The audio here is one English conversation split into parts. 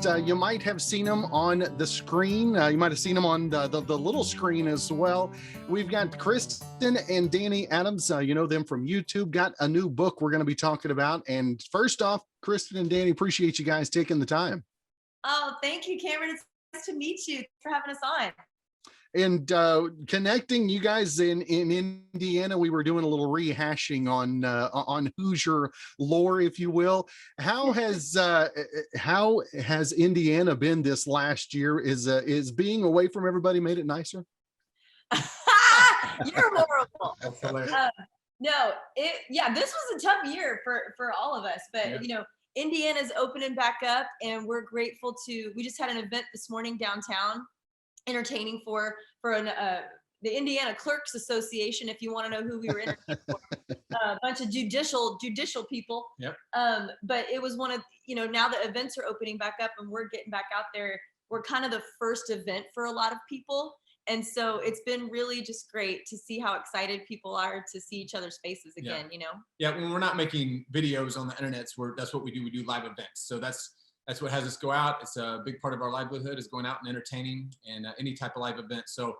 You might have seen them on the screen. You might have seen them on the little screen as well. We've got Kristin and Danny Adams. You know them from YouTube. Got a new book we're going to be talking about. And first off, Kristin and Danny, appreciate you guys taking the time. Oh, thank you, Cameron. It's nice to meet you. Thanks for having us on. And connecting you guys in Indiana, we were doing a little rehashing on Hoosier lore, if you will. How has Indiana been this last year? Is being away from everybody made it nicer? You're horrible. This was a tough year for all of us, but you know, Indiana's opening back up, and we're grateful to. We just had an event this morning downtown, entertaining for the Indiana Clerks Association, if you want to know who we were entertaining for. A bunch of judicial people. Yep. But it was one of, you know, now the events are opening back up and we're getting back out there. We're kind of the first event for a lot of people. And so it's been really just great to see how excited people are to see each other's faces again, you know? Yeah, when we're not making videos on the internet, that's what we do. We do live events. So that's what has us go out. It's a big part of our livelihood, is going out and entertaining, and any type of live event. So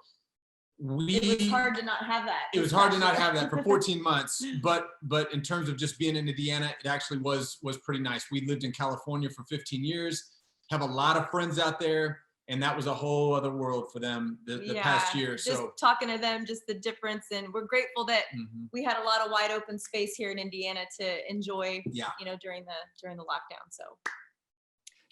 it was hard to not have that. It was hard to not have that for 14 months. But in terms of just being in Indiana, it actually was pretty nice. We lived in California for 15 years, have a lot of friends out there, and that was a whole other world for them the past year. Just talking to them, just the difference, and we're grateful that we had a lot of wide open space here in Indiana to enjoy. You know, during the lockdown. So.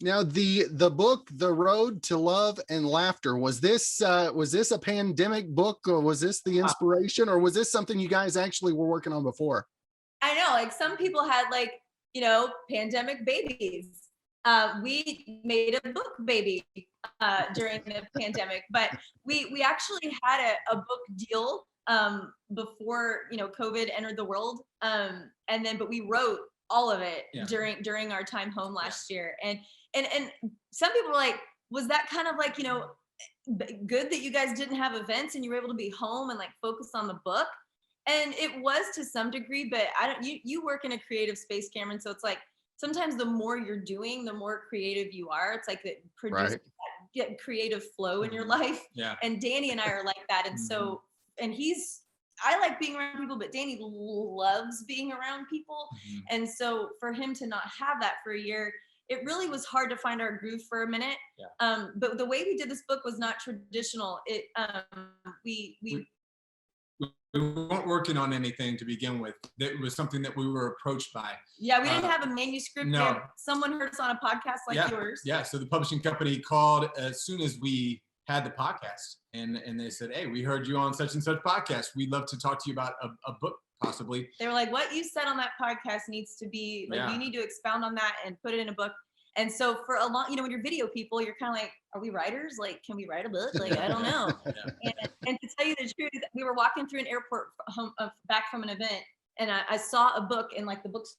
Now, the book, The Road to Love and Laughter, was this a pandemic book, or was this the inspiration, or was this something you guys actually were working on before? I know, like some people had, like, you know, pandemic babies. We made a book baby during the pandemic, but we actually had a book deal before, you know, COVID entered the world, but we wrote all of it during our time home last year. And some people were like, was that kind of like, you know, good that you guys didn't have events and you were able to be home and like focus on the book? And it was to some degree, but you work in a creative space, Cameron. So it's like, sometimes the more you're doing, the more creative you are. It's like it produces get creative flow in your life. Yeah. And Danny and I are like that. And so, and I like being around people, but Danny loves being around people. And so for him to not have that for a year, it really was hard to find our groove for a minute. But the way we did this book was not traditional. We weren't working on anything to begin with. It was something that we were approached by. Yeah, we didn't have a manuscript. No. Someone heard us on a podcast like yours. Yeah, so the publishing company called as soon as we had the podcast, and they said, hey, we heard you on such and such podcast. We'd love to talk to you about a book, possibly. They were like, what you said on that podcast needs to be, like, you need to expound on that and put it in a book. And so for a long, you know, when you're video people, you're kind of like, are we writers? Like, can we write a book? Like, I don't know. And to tell you the truth, we were walking through an airport back from an event, and I saw a book in like the books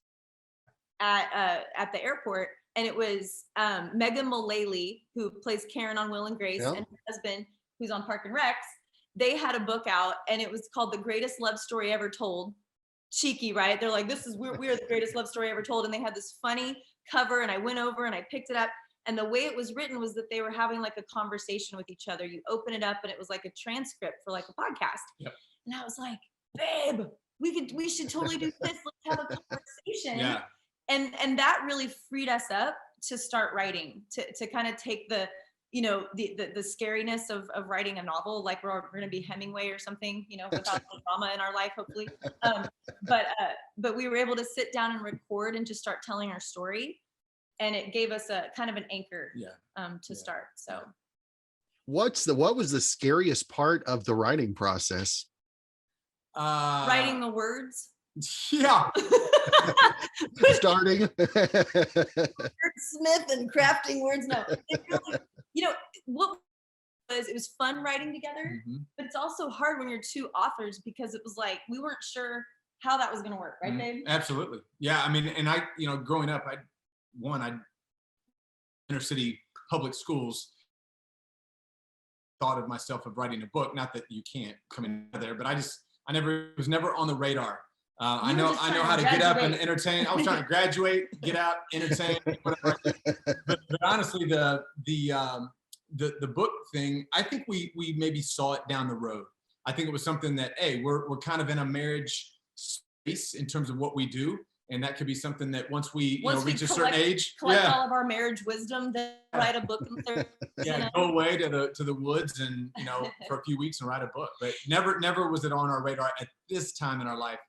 at the airport, and it was Megan Mullally, who plays Karen on Will and Grace, and her husband, who's on Park and Recs. They had a book out, and it was called The Greatest Love Story Ever Told. Cheeky, right? They're like, we're the greatest love story ever told. And they had this funny cover, and I went over and I picked it up. And the way it was written was that they were having like a conversation with each other. You open it up and it was like a transcript for like a podcast. And I was like, babe, we should totally do this. Let's have a conversation. And that really freed us up to start writing, to kind of take the, you know, the scariness of writing a novel, like we're going to be Hemingway or something, you know, without the drama in our life, hopefully. But we were able to sit down and record and just start telling our story. And it gave us a kind of an anchor to start. So what was the scariest part of the writing process? Writing the words. Starting Smith and crafting words. No, it really, you know, what was, it was fun writing together, but it's also hard when you're two authors, because it was like we weren't sure how that was going to work, right, babe? Absolutely. Yeah, I mean, and I, you know, growing up, I inner city public schools, thought of myself of writing a book. Not that you can't come in there, but it was never on the radar I know how to get up and entertain. I was trying to graduate, get out, entertain, whatever. But honestly, the book thing, I think we maybe saw it down the road. I think it was something that, hey, we're kind of in a marriage space in terms of what we do. And that could be something that once we reach a certain age, collect all of our marriage wisdom, then write a book. Go away to the woods and for a few weeks and write a book. But never was it on our radar at this time in our life.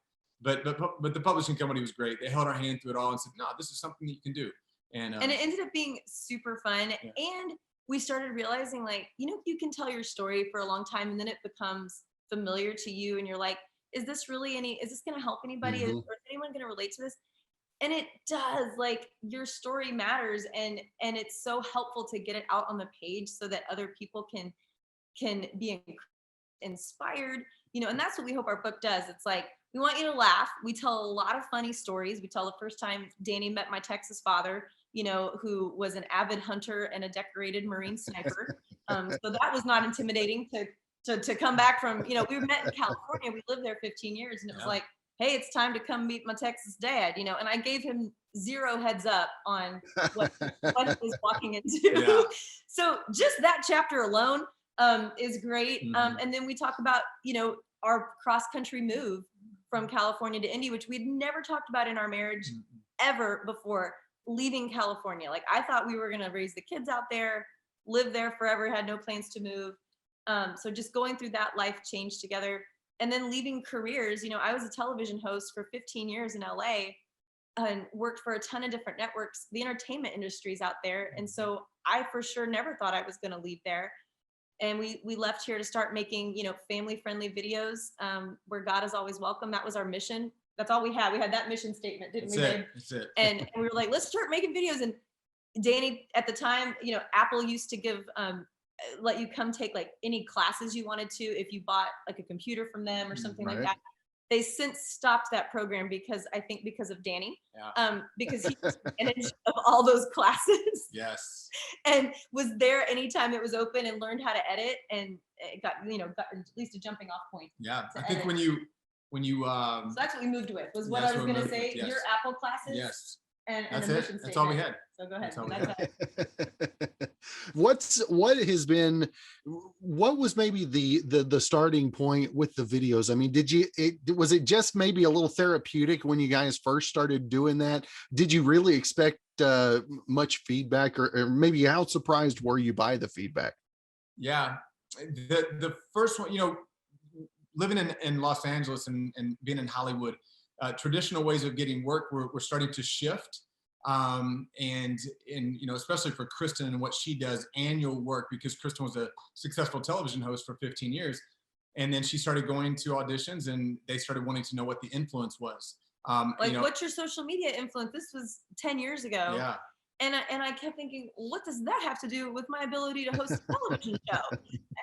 But the publishing company was great. They held our hand through it all and said, no, this is something that you can do. And it ended up being super fun. Yeah. And we started realizing, like, you can tell your story for a long time and then it becomes familiar to you and you're like, is this going to help anybody? Mm-hmm. Or is anyone going to relate to this? And it does. Like, your story matters, and it's so helpful to get it out on the page so that other people can be inspired, and that's what we hope our book does. It's like, we want you to laugh. We tell a lot of funny stories. We tell the first time Danny met my Texas father, who was an avid hunter and a decorated Marine sniper. So that was not intimidating to come back from, we met in California. We lived there 15 years, and it was like, hey, it's time to come meet my Texas dad, and I gave him zero heads up on what he was walking into. Yeah. So just that chapter alone is great. Mm-hmm. And then we talk about, our cross-country move from California to Indy, which we'd never talked about in our marriage ever before, leaving California. Like, I thought we were going to raise the kids out there, live there forever, had no plans to move. So just going through that life change together, and then leaving careers. I was a television host for 15 years in LA and worked for a ton of different networks. The entertainment industry is out there. And so I for sure never thought I was going to leave there. And we left here to start making, family friendly videos, where God is always welcome. That was our mission. That's all we had. We had that mission statement, didn't we? That's it. And we were like, let's start making videos. And Danny, at the time, Apple used to give, let you come take like any classes you wanted to if you bought like a computer from them or something like that. They since stopped that program because of Danny, because he was managed of all those classes. Yes. And was there anytime it was open and learned how to edit, and it got at least a jumping off point. Yeah. I think when you so that's what we moved with, was what I was going to say. Yes. Your Apple classes. Yes. And that's a mission it. That's all we had. So go ahead. What was maybe the starting point with the videos? I mean, was it just maybe a little therapeutic when you guys first started doing that? Did you really expect much feedback, or maybe how surprised were you by the feedback? Yeah, the first one, living in Los Angeles and being in Hollywood, traditional ways of getting work were starting to shift. And especially for Kristin and what she does, annual work, because Kristin was a successful television host for 15 years. And then she started going to auditions, and they started wanting to know what the influence was. What's your social media influence? This was 10 years ago. Yeah. And I kept thinking, what does that have to do with my ability to host a television show?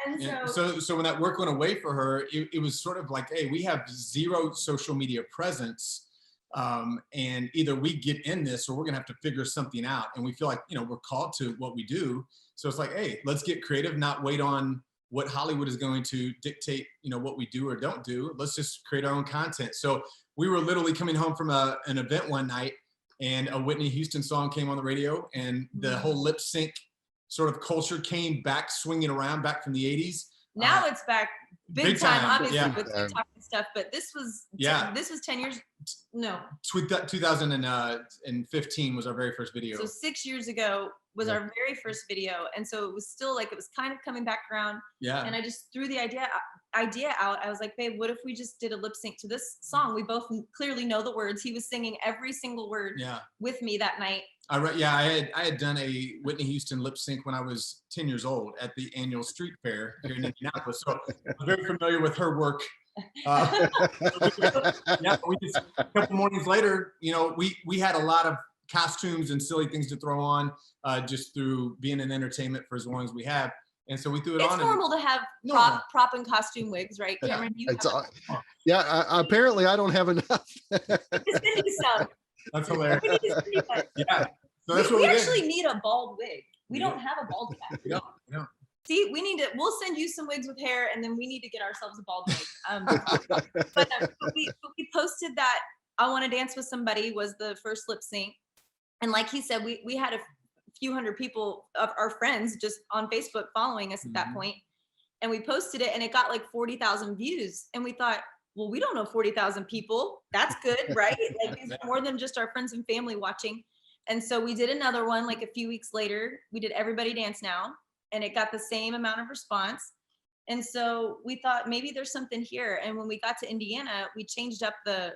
And so when that work went away for her, it was sort of like, hey, we have zero social media presence. And either we get in this, or we're going to have to figure something out. And we feel like, we're called to what we do. So it's like, hey, let's get creative, not wait on what Hollywood is going to dictate, what we do or don't do. Let's just create our own content. So we were literally coming home from an event one night, and a Whitney Houston song came on the radio, and the whole lip sync sort of culture came back, swinging around back from the 80s. Now it's back big time, obviously, with TikTok and stuff. But this was 10 years. No. 2015 was our very first video. So 6 years ago was our very first video, and so it was still like, it was kind of coming back around. Yeah. And I just threw the idea out. I was like, babe, what if we just did a lip sync to this song? We both clearly know the words. He was singing every single word with me that night. I had done a Whitney Houston lip sync when I was 10 years old at the annual street fair here in Indianapolis. So I'm very familiar with her work. A couple mornings later, we had a lot of costumes and silly things to throw on, just through being in entertainment for as long as we have. And so we threw it on. It's normal to have prop and costume wigs, right, Cameron? Apparently I don't have enough. That's hilarious. Yeah. So that's we actually need a bald wig. We don't have a bald cap. No. See, we'll send you some wigs with hair, and then we need to get ourselves a bald wig. But we posted that I Want to Dance with Somebody was the first lip sync. And like he said, we had a few hundred people of our friends just on Facebook following us at that point. And we posted it and it got like 40,000 views. And we thought, well, we don't know 40,000 people. That's good, right? Like it's more than just our friends and family watching. And so we did another one like a few weeks later. We did Everybody Dance Now. And it got the same amount of response. And so we thought maybe there's something here. And when we got to Indiana, we changed up the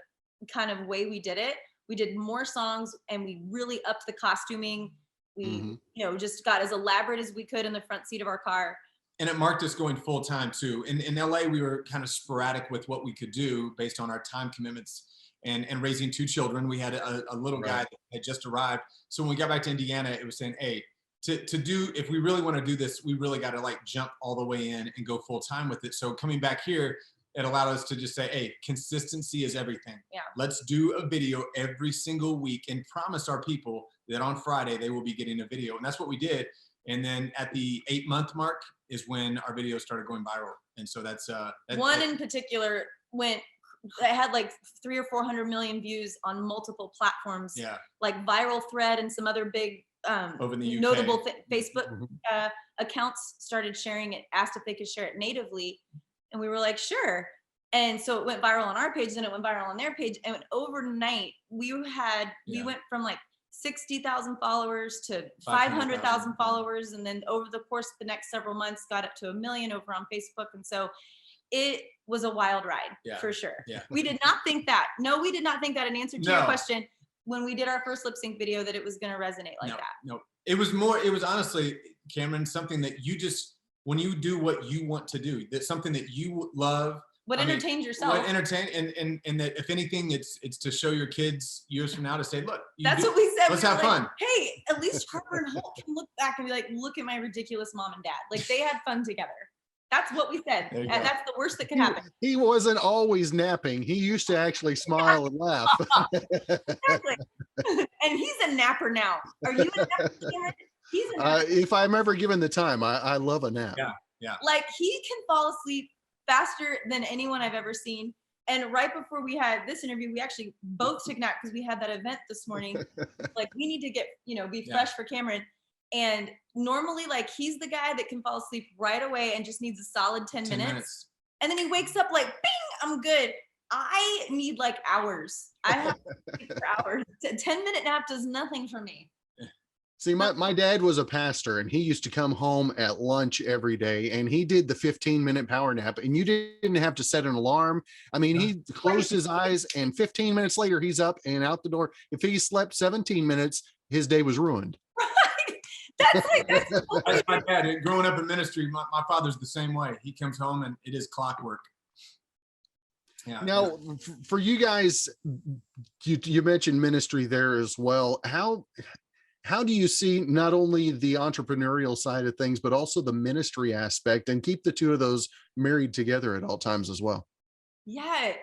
kind of way we did it. We did more songs and we really upped the costuming. We, just got as elaborate as we could in the front seat of our car. And it marked us going full time too. In LA, we were kind of sporadic with what we could do based on our time commitments and raising 2 children. We had a little guy that had just arrived. So when we got back to Indiana, it was saying, hey, to do, if we really want to do this, we really got to like jump all the way in and go full time with it. So coming back here, it allowed us to just say, hey, consistency is everything. Yeah. Let's do a video every single week and promise our people that on Friday they will be getting a video. And that's what we did. And then at the 8-month mark is when our videos started going viral. And so that's one in particular it had like 300 or 400 million views on multiple platforms. Yeah. Like Viral Thread and some other big over in the UK. notable Facebook accounts started sharing it, asked if they could share it natively. And we were like, sure. And so it went viral on our page, then it went viral on their page. And overnight we went from like 60,000 followers to 500,000 followers. And then over the course of the next several months, got up to 1 million over on Facebook. And so it was a wild ride for sure. Yeah. We did not think that. No, we did not think that in answer to your question when we did our first lip sync video that it was going to resonate like that. No, it was honestly, Cameron, something that you just, when you do what you want to do, that's something that you love. Entertains yourself. What entertain, and that if anything, it's to show your kids years from now to say, look, that's what we said. Let's have fun. Hey, at least Harper and Holt can look back and be like, look at my ridiculous mom and dad. Like they had fun together. That's what we said. And that's the worst that could happen. He wasn't always napping. He used to actually smile and laugh. Exactly. And he's a napper now. Are you a napper, Cameron? He's a napper. If I'm ever given the time, I love a nap. Yeah. Like he can fall asleep faster than anyone I've ever seen. And right before we had this interview, we actually both took nap because we had that event this morning. Like we need to get, be fresh for Cameron. And normally like he's the guy that can fall asleep right away and just needs a solid 10 minutes. And then he wakes up like, bing, I'm good. I need like hours. I have to sleep for hours. A 10-minute nap does nothing for me. See, my dad was a pastor and he used to come home at lunch every day and he did the 15-minute power nap and you didn't have to set an alarm. I mean, he closed his eyes and 15 minutes later he's up and out the door. If he slept 17 minutes, his day was ruined. That's my dad. Growing up in ministry, my father's the same way. He comes home and it is clockwork. Yeah. Now, for you guys, you mentioned ministry there as well. How do you see not only the entrepreneurial side of things, but also the ministry aspect and keep the two of those married together at all times as well? Yeah.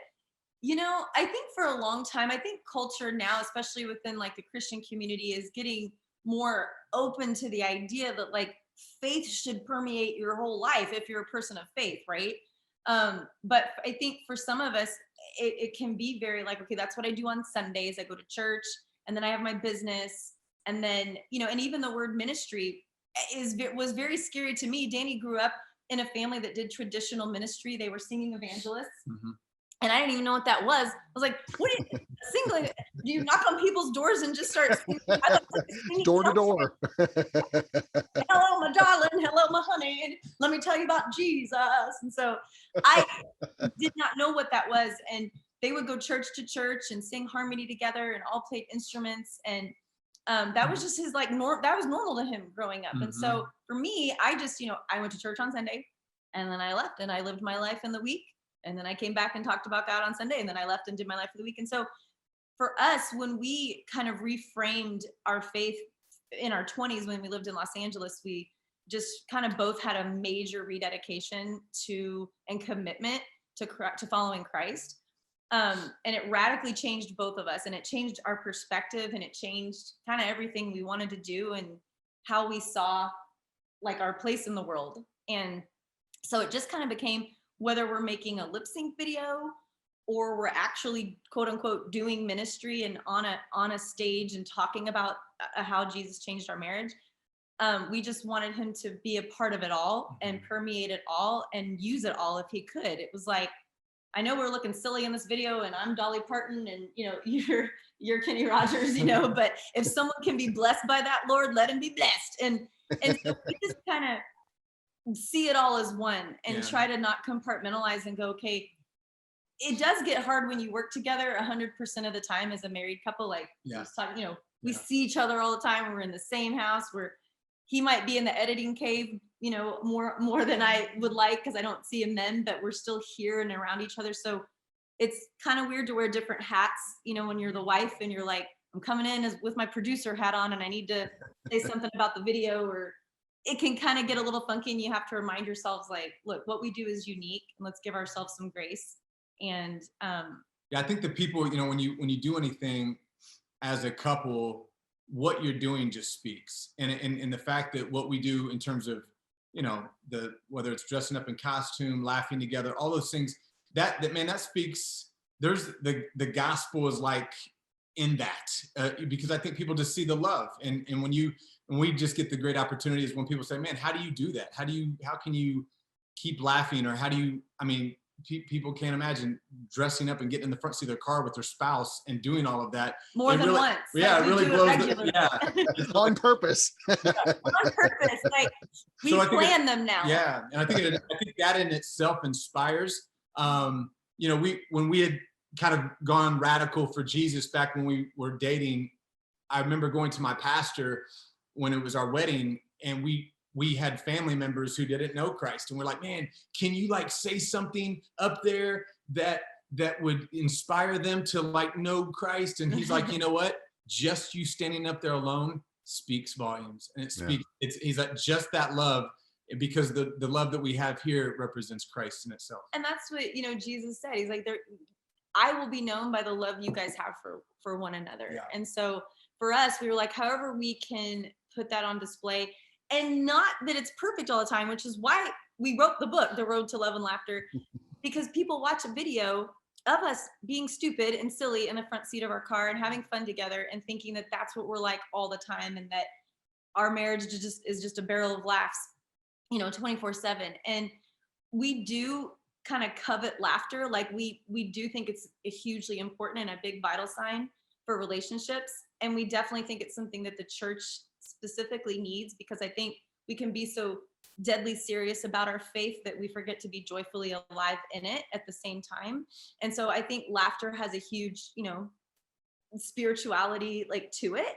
I think for a long time, I think culture now, especially within like the Christian community, is getting more open to the idea that like faith should permeate your whole life if you're a person of faith, right? But I think for some of us, it can be very like, okay, that's what I do on Sundays. I go to church and then I have my business. And then, and even the word ministry was very scary to me. Danny grew up in a family that did traditional ministry. They were singing evangelists. Mm-hmm. And I didn't even know what that was. I was like, what do you knock on people's doors and just start singing door to door. Hello, my darling. Hello, my honey. And let me tell you about Jesus. And so I did not know what that was. And they would go church to church and sing harmony together and all played instruments. And that was just his that was normal to him growing up. Mm-hmm. And so for me, I just, I went to church on Sunday and then I left and I lived my life in the week. And then I came back and talked about God on Sunday and then I left and did my life for the week. And so for us, when we kind of reframed our faith in our 20s, when we lived in Los Angeles, we just kind of both had a major rededication to and commitment to following Christ. And it radically changed both of us and it changed our perspective and it changed kind of everything we wanted to do and how we saw like our place in the world. And so it just kind of became, whether we're making a lip sync video or we're actually quote unquote doing ministry and on a stage and talking about how Jesus changed our marriage. We just wanted him to be a part of it all and permeate it all and use it all if he could. It was like, I know we're looking silly in this video and I'm Dolly Parton and you're Kenny Rogers, but if someone can be blessed by that, Lord, let him be blessed. And so we just kind of see it all as one and try to not compartmentalize and go, okay, it does get hard when you work together 100% of the time as a married couple. Like we see each other all the time. We're in the same house. He might be in the editing cave, more than I would like, because I don't see him then, but we're still here and around each other. So it's kind of weird to wear different hats, when you're the wife and you're like, I'm coming in with my producer hat on and I need to say something about the video, or it can kind of get a little funky and you have to remind yourselves like, look, what we do is unique and let's give ourselves some grace. And I think the people, when you do anything as a couple, what you're doing just speaks. And the fact that what we do in terms of, whether it's dressing up in costume, laughing together, all those things, that speaks. There's the gospel is like in that, because I think people just see the love. And when we just get the great opportunities when people say, man, how do you do that? How can you keep laughing? Or people can't imagine dressing up and getting in the front seat of their car with their spouse and doing all of that. More than once. Yeah, it really blows on purpose. On purpose. Like we plan them now. Yeah. And I think that in itself inspires. When we had kind of gone radical for Jesus back when we were dating, I remember going to my pastor when it was our wedding, and we had family members who didn't know Christ. And we're like, man, can you say something up there that would inspire them to know Christ? And he's like, you know what? Just you standing up there alone speaks volumes. And it speaks, he's like, just that love, because the love that we have here represents Christ in itself. And that's what, Jesus said. He's like, I will be known by the love you guys have for one another. Yeah. And so for us, we were like, however we can put that on display. And not that it's perfect all the time, which is why we wrote the book, The Road to Love and Laughter, because people watch a video of us being stupid and silly in the front seat of our car and having fun together and thinking that that's what we're like all the time, and that our marriage is just a barrel of laughs, 24/7. And we do kind of covet laughter. Like we do think it's hugely important and a big vital sign for relationships. And we definitely think it's something that the church specifically needs, because I think we can be so deadly serious about our faith that we forget to be joyfully alive in it at the same time. And so I think laughter has a huge, spirituality to it.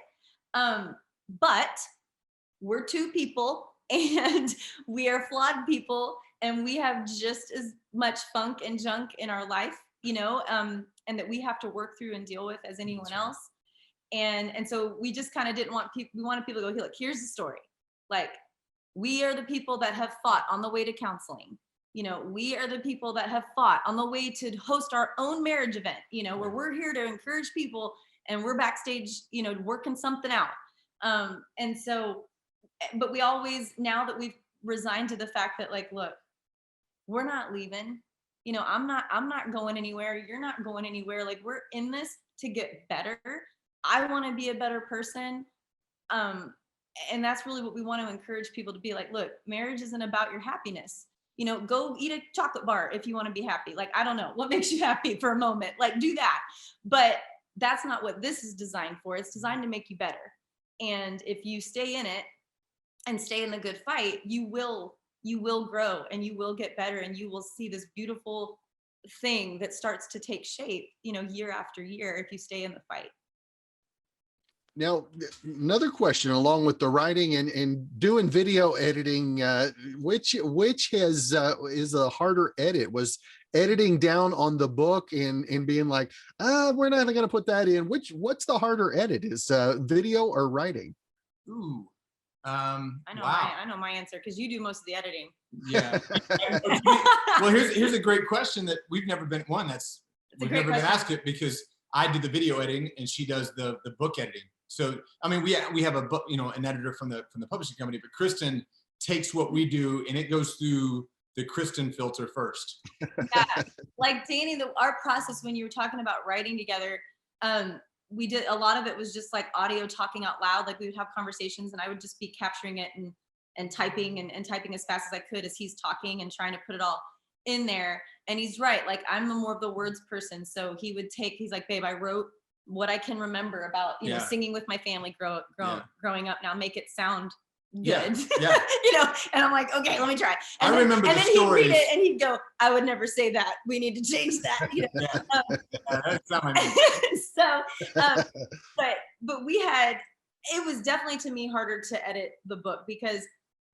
But we're two people and we are flawed people, and we have just as much funk and junk in our life, and that we have to work through and deal with as anyone else. And so we just kind of didn't want people, we wanted people to go, look, here's the story. We are the people that have fought on the way to counseling. We are the people that have fought on the way to host our own marriage event, where we're here to encourage people and we're backstage, working something out. And so, but we always, now that we've resigned to the fact that look, we're not leaving, I'm not going anywhere. You're not going anywhere. We're in this to get better. I want to be a better person. And that's really what we want to encourage people to be like, look, marriage isn't about your happiness. Go eat a chocolate bar if you want to be happy. I don't know what makes you happy for a moment, do that. But that's not what this is designed for. It's designed to make you better. And if you stay in it and stay in the good fight, you will grow and you will get better, and you will see this beautiful thing that starts to take shape, year after year, if you stay in the fight. Now, another question along with the writing and doing video editing, which is a harder edit? Was editing down on the book and being like, we're not going to put that in? What's the harder edit? Is video or writing? Ooh, I know. Wow. I know my answer, because you do most of the editing. Yeah. Well, here's a great question that we've never been asked it, because I do the video editing and she does the book editing. So, we have a book, an editor from the publishing company, but Kristin takes what we do and it goes through the Kristin filter first. Yeah, like Danny, our process when you were talking about writing together, we did a lot of it was just like audio talking out loud. Like we would have conversations and I would just be capturing it and typing and typing as fast as I could as he's talking and trying to put it all in there. And he's right. Like I'm more of the words person. So he's like, babe, I wrote what I can remember about, you know, singing with my family growing up. Now make it sound good. Yeah. You know, and I'm like, okay, let me try. And I remember and the then stories. he'd read it and he'd go, I would never say that. We need to change that. You know? That's not my name. So, but it was definitely to me harder to edit the book because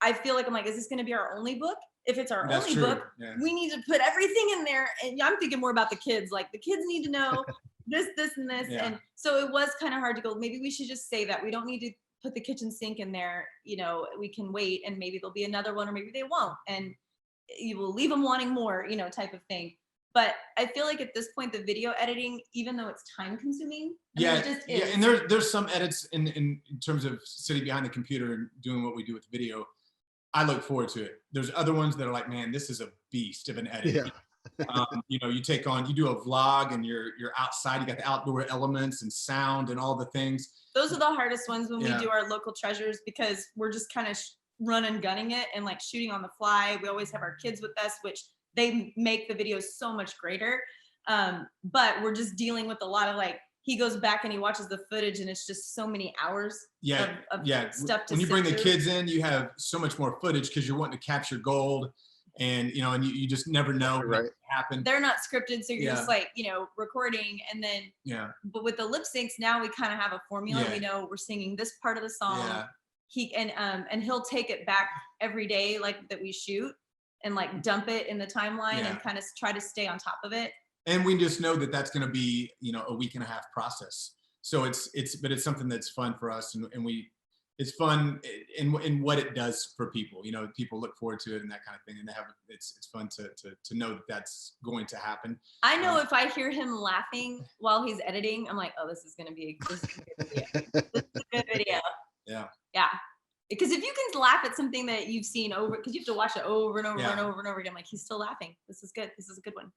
I feel like I'm like, is this going to be our only book? If it's our only book, we need to put everything in there. And I'm thinking more about the kids. Like the kids need to know this, and this. Yeah. And so it was kind of hard to go, maybe we should just say that. We don't need to put the kitchen sink in there. You know, we can wait and maybe there'll be another one or maybe they won't. And you will leave them wanting more, you know, type of thing. But I feel like at this point, the video editing, even though it's time consuming, it just is. And there's some edits in terms of sitting behind the computer and doing what we do with video. I look forward to it. There's other ones that are like, man, this is a beast of an edit. Yeah. You know, you do a vlog and you're outside, you got the outdoor elements and sound and all the things. Those are the hardest ones when we do our local treasures because we're just kind of run and gunning it and like shooting on the fly. We always have our kids with us, which they make the videos so much greater. But we're just dealing with a lot of like, he goes back and he watches the footage and it's just so many hours of stuff to when you bring the through. kids in, you have so much more footage because you're wanting to capture gold and, you know, and you just never know what happened. They're not scripted. So you're just like, you know, recording and then, but with the lip syncs, now we kind of have a formula. We know we're singing this part of the song. And he'll take it back every day, like that we shoot and like dump it in the timeline and kind of try to stay on top of it. And we just know that that's going to be, you know, a week and a half process. So it's something that's fun for us, and it's fun in what it does for people. You know, people look forward to it and that kind of thing, and it's fun to know that that's going to happen. I know if I hear him laughing while he's editing, I'm like, oh, this is going to be a good video. This is a good video. Yeah. Because if you can laugh at something that you've seen over, because you have to watch it over and over and over and over again, like he's still laughing. This is good. This is a good one.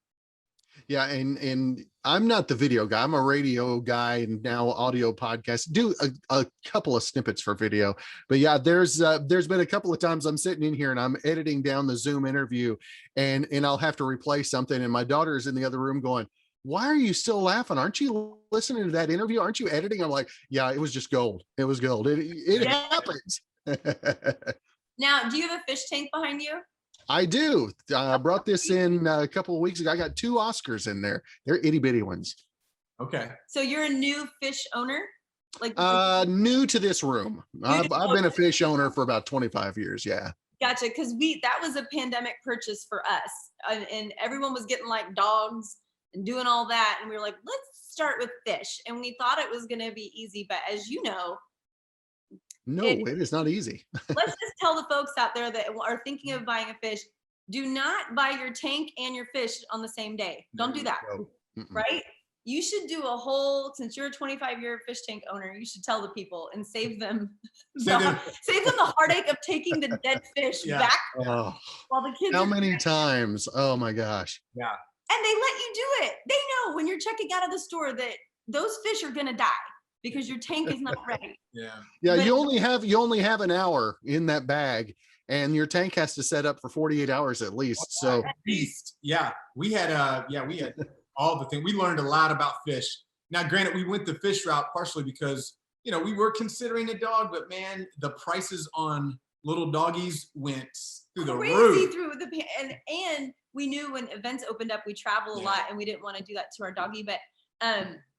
Yeah, and I'm not the video guy. I'm a radio guy and now audio podcast. Do a couple of snippets for video, but yeah, there's been a couple of times I'm sitting in here and I'm editing down the Zoom interview, and I'll have to replay something, and my daughter's in the other room going, "Why are you still laughing? Aren't you listening to that interview? Aren't you editing?" I'm like, "Yeah, it was just gold. It was gold. It happens." Now, do you have a fish tank behind you? I do. I brought this in a couple of weeks ago. I got 2 Oscars in there. They're itty bitty ones. Okay. So you're a new fish owner? Like new to this room. I've been a fish owner for about 25 years. Yeah. Gotcha. Because that was a pandemic purchase for us, and everyone was getting like dogs and doing all that, and we were like, let's start with fish. And we thought it was going to be easy, but as you know, it is not easy. Let's just tell the folks out there that are thinking of buying a fish, do not buy your tank and your fish on the same day. Don't do that, right? You should do a whole, since you're a 25-year fish tank owner, you should tell the people and save them the heartache of taking the dead fish back while the kids How many times? Oh my gosh. Yeah. And they let you do it. They know when you're checking out of the store that those fish are going to die because your tank is not ready. But you only have an hour in that bag, and your tank has to set up for 48 hours at least. So at least, we had all the things. We learned a lot about fish. Now, granted, we went the fish route partially because, you know, we were considering a dog, but man, the prices on little doggies went through the roof. And we knew when events opened up, we travel a lot, and we didn't want to do that to our doggie.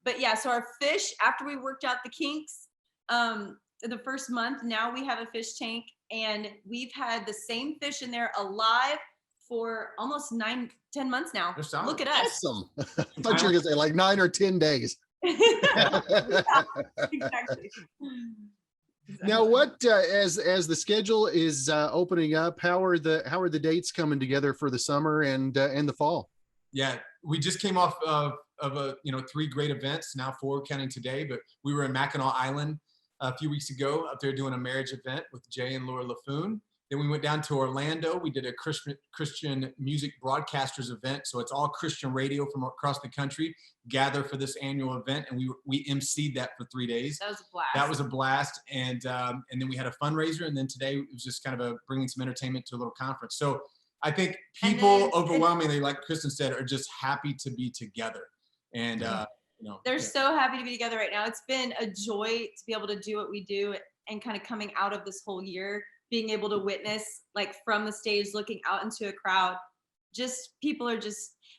But yeah, so our fish, after we worked out the kinks, the first month, now we have a fish tank, and we've had the same fish in there alive for almost 9-10 months now. Look at us. Awesome. I thought you were gonna say like 9 or 10 days. Exactly. Now, what as the schedule is opening up, how are the dates coming together for the summer and the fall? Yeah, we just came off of 3 great events, now 4 counting today, but we were in Mackinac Island a few weeks ago up there doing a marriage event with Jay and Laura LaFoon. Then we went down to Orlando. We did a Christian music broadcasters event. So it's all Christian radio from across the country gather for this annual event. And we emceed that for 3 days. That was a blast. That was a blast. And then we had a fundraiser. And then today it was just kind of bringing some entertainment to a little conference. So I think people overwhelmingly, like Kristin said, are just happy to be together. And, they're so happy to be together right now. It's been a joy to be able to do what we do, and kind of coming out of this whole year, being able to witness, like from the stage, looking out into a crowd, people are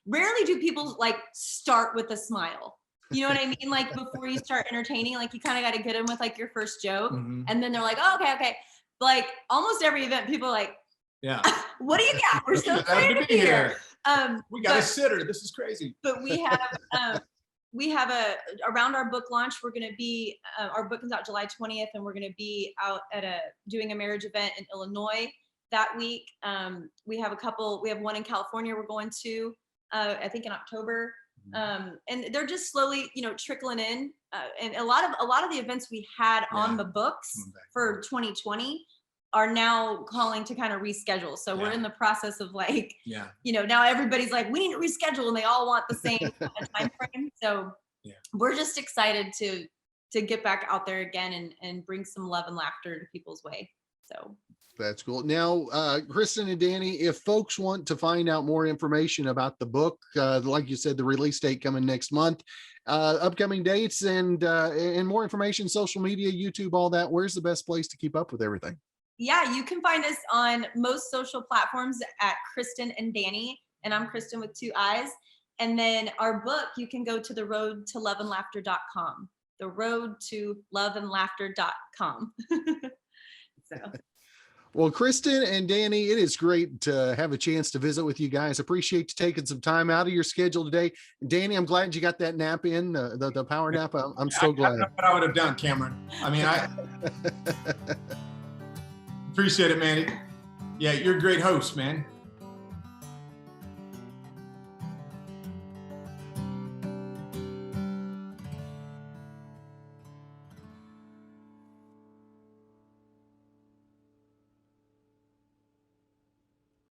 rarely do people like start with a smile. You know what I mean? Like before you start entertaining, like you kind of got to get them with like your first joke. And then they're like, oh, okay. Like almost every event, people are like, yeah, what do you got? We're so excited to be here. We got a sitter. This is crazy. But we have around our book launch, we're going to be, our book comes out July 20th, and we're going to be out doing a marriage event in Illinois that week. We have one in California we're going to, I think in October. And they're just slowly, trickling in. And a lot of the events we had on the books for 2020 are now calling to kind of reschedule. So we're in the process of like, now everybody's like, we need to reschedule, and they all want the same time frame. So we're just excited to get back out there again and bring some love and laughter to people's way. So that's cool. Now, Kristin and Danny, if folks want to find out more information about the book, like you said, the release date coming next month, upcoming dates, and more information, social media, YouTube, all that, where's the best place to keep up with everything? Yeah, you can find us on most social platforms at Kristin and Danny, and I'm Kristin with 2 I's. And then our book, you can go to theroadtoloveandlaughter.com. Theroadtoloveandlaughter.com. So. Well, Kristin and Danny, it is great to have a chance to visit with you guys. Appreciate you taking some time out of your schedule today. Danny, I'm glad you got that nap in, the power nap. I'm so glad. I don't know what I would have done, Cameron. I mean, I appreciate it, man. Yeah, you're a great host, man.